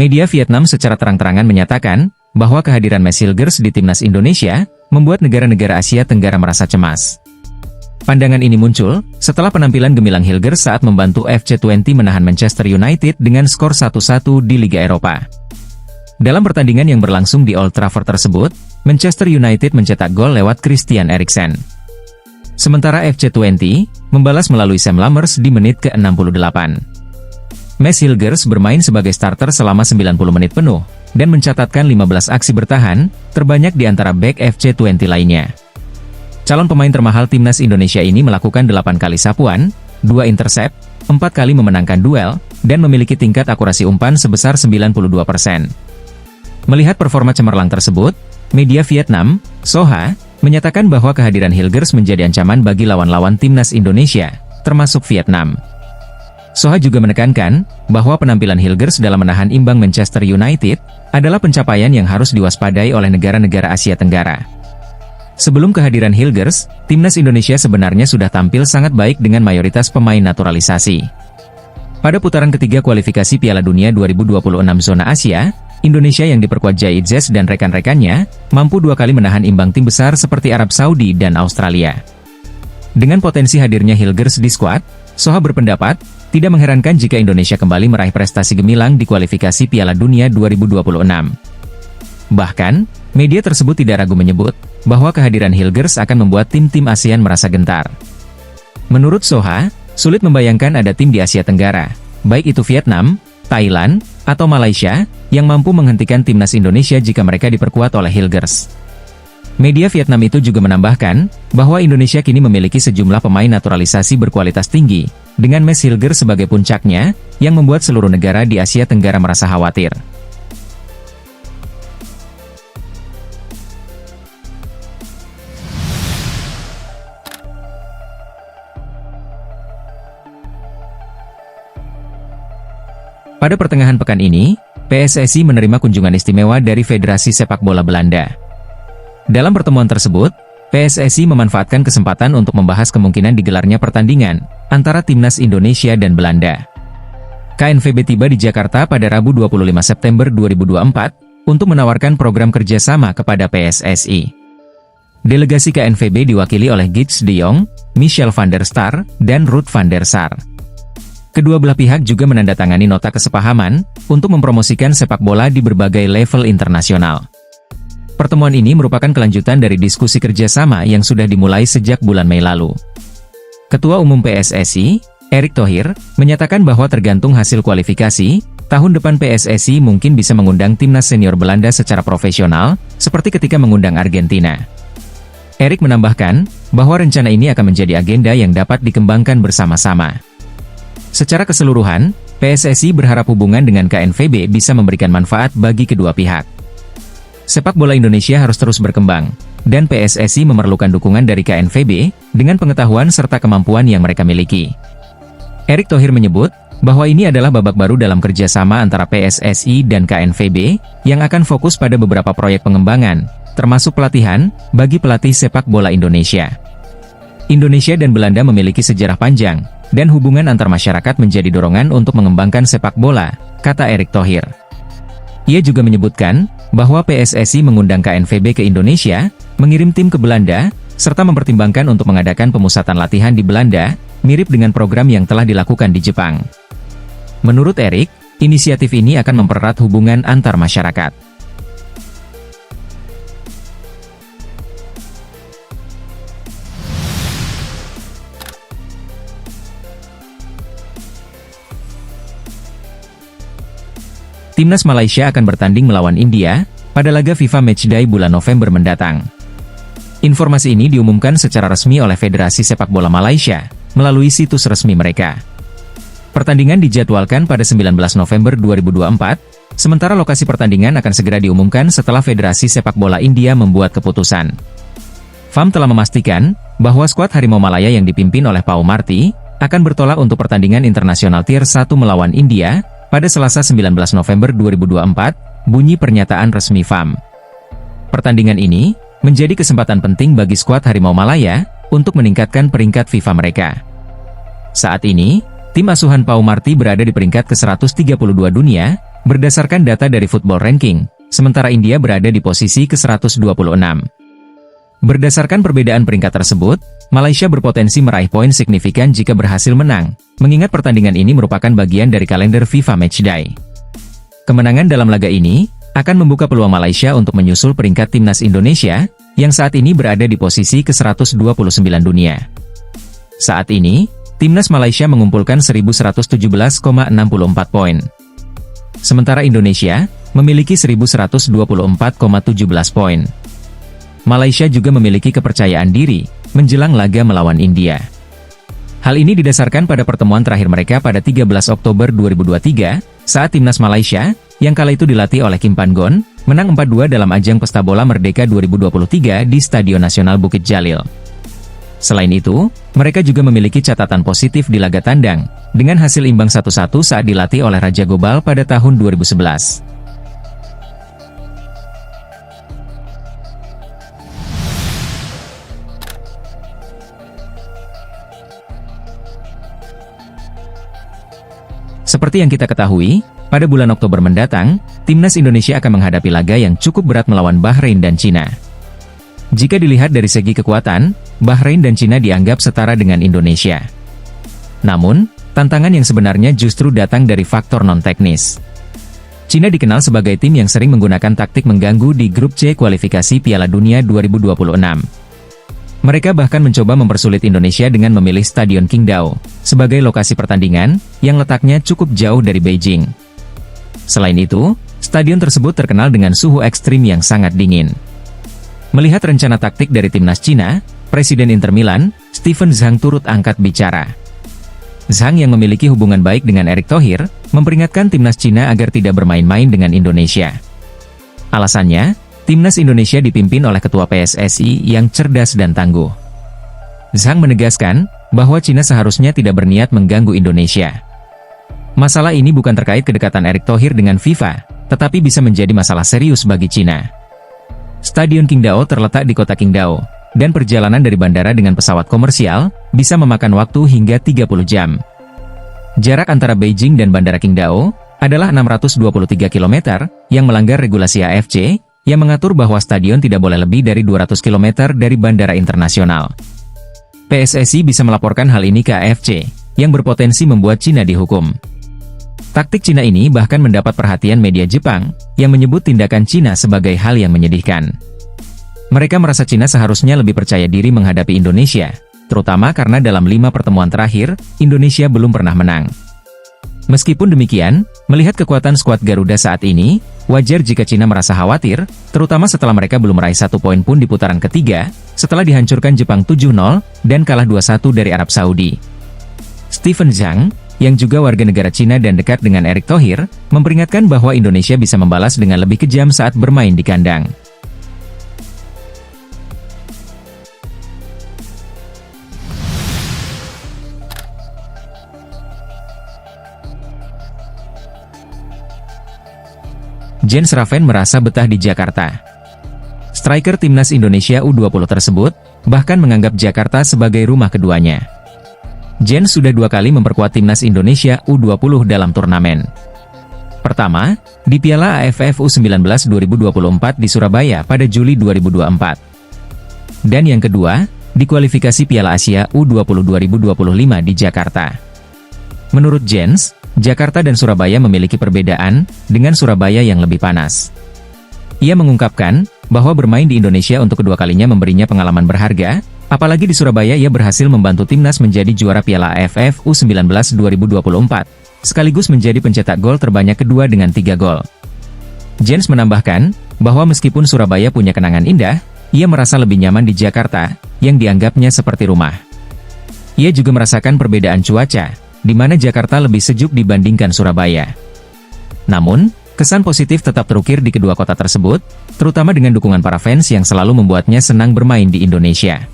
Media Vietnam secara terang-terangan menyatakan bahwa kehadiran Mads Hilgers di timnas Indonesia membuat negara-negara Asia Tenggara merasa cemas. Pandangan ini muncul setelah penampilan gemilang Hilgers saat membantu FC20 menahan Manchester United dengan skor 1-1 di Liga Eropa. Dalam pertandingan yang berlangsung di Old Trafford tersebut, Manchester United mencetak gol lewat Christian Eriksen. Sementara FC20 membalas melalui Sam Lammers di menit ke-68. Mads Hilgers bermain sebagai starter selama 90 menit penuh, dan mencatatkan 15 aksi bertahan, terbanyak di antara bek FC20 lainnya. Calon pemain termahal timnas Indonesia ini melakukan 8 kali sapuan, 2 intercept, 4 kali memenangkan duel, dan memiliki tingkat akurasi umpan sebesar 92%. Melihat performa cemerlang tersebut, media Vietnam, Soha, menyatakan bahwa kehadiran Hilgers menjadi ancaman bagi lawan-lawan timnas Indonesia, termasuk Vietnam. Soha juga menekankan bahwa penampilan Hilgers dalam menahan imbang Manchester United adalah pencapaian yang harus diwaspadai oleh negara-negara Asia Tenggara. Sebelum kehadiran Hilgers, timnas Indonesia sebenarnya sudah tampil sangat baik dengan mayoritas pemain naturalisasi. Pada putaran ketiga kualifikasi Piala Dunia 2026 zona Asia, Indonesia yang diperkuat Zai Zez dan rekan-rekannya mampu 2 kali menahan imbang tim besar seperti Arab Saudi dan Australia. Dengan potensi hadirnya Hilgers di skuad, Soha berpendapat, tidak mengherankan jika Indonesia kembali meraih prestasi gemilang di kualifikasi Piala Dunia 2026. Bahkan, media tersebut tidak ragu menyebut bahwa kehadiran Hilgers akan membuat tim-tim ASEAN merasa gentar. Menurut Soha, sulit membayangkan ada tim di Asia Tenggara, baik itu Vietnam, Thailand, atau Malaysia, yang mampu menghentikan timnas Indonesia jika mereka diperkuat oleh Hilgers. Media Vietnam itu juga menambahkan bahwa Indonesia kini memiliki sejumlah pemain naturalisasi berkualitas tinggi, dengan Mads Hilgers sebagai puncaknya, yang membuat seluruh negara di Asia Tenggara merasa khawatir. Pada pertengahan pekan ini, PSSI menerima kunjungan istimewa dari Federasi Sepak Bola Belanda. Dalam pertemuan tersebut, PSSI memanfaatkan kesempatan untuk membahas kemungkinan digelarnya pertandingan antara timnas Indonesia dan Belanda. KNVB tiba di Jakarta pada Rabu 25 September 2024 untuk menawarkan program kerjasama kepada PSSI. Delegasi KNVB diwakili oleh Gids de Jong, Michel van der Sar, dan Ruud van der Sar. Kedua belah pihak juga menandatangani nota kesepahaman untuk mempromosikan sepak bola di berbagai level internasional. Pertemuan ini merupakan kelanjutan dari diskusi kerjasama yang sudah dimulai sejak bulan Mei lalu. Ketua Umum PSSI, Erick Thohir, menyatakan bahwa tergantung hasil kualifikasi, tahun depan PSSI mungkin bisa mengundang timnas senior Belanda secara profesional, seperti ketika mengundang Argentina. Erick menambahkan bahwa rencana ini akan menjadi agenda yang dapat dikembangkan bersama-sama. Secara keseluruhan, PSSI berharap hubungan dengan KNVB bisa memberikan manfaat bagi kedua pihak. Sepak bola Indonesia harus terus berkembang, dan PSSI memerlukan dukungan dari KNVB dengan pengetahuan serta kemampuan yang mereka miliki. Erick Thohir menyebut bahwa ini adalah babak baru dalam kerjasama antara PSSI dan KNVB yang akan fokus pada beberapa proyek pengembangan, termasuk pelatihan bagi pelatih sepak bola Indonesia. Indonesia dan Belanda memiliki sejarah panjang, dan hubungan antar masyarakat menjadi dorongan untuk mengembangkan sepak bola, kata Erick Thohir. Ia juga menyebutkan bahwa PSSI mengundang KNVB ke Indonesia, mengirim tim ke Belanda, serta mempertimbangkan untuk mengadakan pemusatan latihan di Belanda, mirip dengan program yang telah dilakukan di Jepang. Menurut Erick, inisiatif ini akan mempererat hubungan antar masyarakat. Timnas Malaysia akan bertanding melawan India pada laga FIFA Matchday bulan November mendatang. Informasi ini diumumkan secara resmi oleh Federasi Sepak Bola Malaysia melalui situs resmi mereka. Pertandingan dijadwalkan pada 19 November 2024, sementara lokasi pertandingan akan segera diumumkan setelah Federasi Sepak Bola India membuat keputusan. FAM telah memastikan bahwa skuad Harimau Malaya yang dipimpin oleh Pau Marty akan bertolak untuk pertandingan internasional Tier 1 melawan India pada Selasa 19 November 2024, bunyi pernyataan resmi FAM. Pertandingan ini menjadi kesempatan penting bagi skuad Harimau Malaya untuk meningkatkan peringkat FIFA mereka. Saat ini, tim asuhan Pau Marty berada di peringkat ke-132 dunia, berdasarkan data dari Football Ranking, sementara India berada di posisi ke-126. Berdasarkan perbedaan peringkat tersebut, Malaysia berpotensi meraih poin signifikan jika berhasil menang, mengingat pertandingan ini merupakan bagian dari kalender FIFA Matchday. Kemenangan dalam laga ini akan membuka peluang Malaysia untuk menyusul peringkat timnas Indonesia, yang saat ini berada di posisi ke-129 dunia. Saat ini, timnas Malaysia mengumpulkan 1.117,64 poin. Sementara Indonesia memiliki 1.124,17 poin. Malaysia juga memiliki kepercayaan diri menjelang laga melawan India. Hal ini didasarkan pada pertemuan terakhir mereka pada 13 Oktober 2023, saat timnas Malaysia, yang kala itu dilatih oleh Kim Pan-gon, menang 4-2 dalam ajang Pesta Bola Merdeka 2023 di Stadion Nasional Bukit Jalil. Selain itu, mereka juga memiliki catatan positif di laga tandang, dengan hasil imbang 1-1 saat dilatih oleh Raja Gobal pada tahun 2011. Seperti yang kita ketahui, pada bulan Oktober mendatang, timnas Indonesia akan menghadapi laga yang cukup berat melawan Bahrain dan Cina. Jika dilihat dari segi kekuatan, Bahrain dan Cina dianggap setara dengan Indonesia. Namun, tantangan yang sebenarnya justru datang dari faktor non-teknis. Cina dikenal sebagai tim yang sering menggunakan taktik mengganggu di grup C kualifikasi Piala Dunia 2026. Mereka bahkan mencoba mempersulit Indonesia dengan memilih Stadion Qingdao sebagai lokasi pertandingan, yang letaknya cukup jauh dari Beijing. Selain itu, stadion tersebut terkenal dengan suhu ekstrim yang sangat dingin. Melihat rencana taktik dari timnas Cina, Presiden Inter Milan, Steven Zhang turut angkat bicara. Zhang yang memiliki hubungan baik dengan Erick Thohir, memperingatkan timnas Cina agar tidak bermain-main dengan Indonesia. Alasannya, timnas Indonesia dipimpin oleh Ketua PSSI yang cerdas dan tangguh. Zhang menegaskan bahwa Cina seharusnya tidak berniat mengganggu Indonesia. Masalah ini bukan terkait kedekatan Erick Thohir dengan FIFA, tetapi bisa menjadi masalah serius bagi Cina. Stadion Qingdao terletak di kota Qingdao, dan perjalanan dari bandara dengan pesawat komersial bisa memakan waktu hingga 30 jam. Jarak antara Beijing dan Bandara Qingdao adalah 623 km, yang melanggar regulasi AFC, yang mengatur bahwa stadion tidak boleh lebih dari 200 km dari bandara internasional. PSSI bisa melaporkan hal ini ke AFC, yang berpotensi membuat Cina dihukum. Taktik Cina ini bahkan mendapat perhatian media Jepang, yang menyebut tindakan Cina sebagai hal yang menyedihkan. Mereka merasa Cina seharusnya lebih percaya diri menghadapi Indonesia, terutama karena dalam 5 pertemuan terakhir, Indonesia belum pernah menang. Meskipun demikian, melihat kekuatan skuad Garuda saat ini, wajar jika Cina merasa khawatir, terutama setelah mereka belum meraih 1 poin pun di putaran ketiga, setelah dihancurkan Jepang 7-0, dan kalah 2-1 dari Arab Saudi. Steven Zhang, yang juga warga negara Cina dan dekat dengan Erick Thohir, memperingatkan bahwa Indonesia bisa membalas dengan lebih kejam saat bermain di kandang. Jens Raven merasa betah di Jakarta. Striker timnas Indonesia U20 tersebut bahkan menganggap Jakarta sebagai rumah keduanya. Jens sudah 2 kali memperkuat timnas Indonesia U20 dalam turnamen. Pertama, di Piala AFF U19 2024 di Surabaya pada Juli 2024. Dan yang kedua, di kualifikasi Piala Asia U20 2025 di Jakarta. Menurut Jens, Jakarta dan Surabaya memiliki perbedaan, dengan Surabaya yang lebih panas. Ia mengungkapkan bahwa bermain di Indonesia untuk kedua kalinya memberinya pengalaman berharga, apalagi di Surabaya ia berhasil membantu timnas menjadi juara Piala AFF U19 2024, sekaligus menjadi pencetak gol terbanyak kedua dengan 3 gol. Jens menambahkan bahwa meskipun Surabaya punya kenangan indah, ia merasa lebih nyaman di Jakarta, yang dianggapnya seperti rumah. Ia juga merasakan perbedaan cuaca, di mana Jakarta lebih sejuk dibandingkan Surabaya. Namun, kesan positif tetap terukir di kedua kota tersebut, terutama dengan dukungan para fans yang selalu membuatnya senang bermain di Indonesia.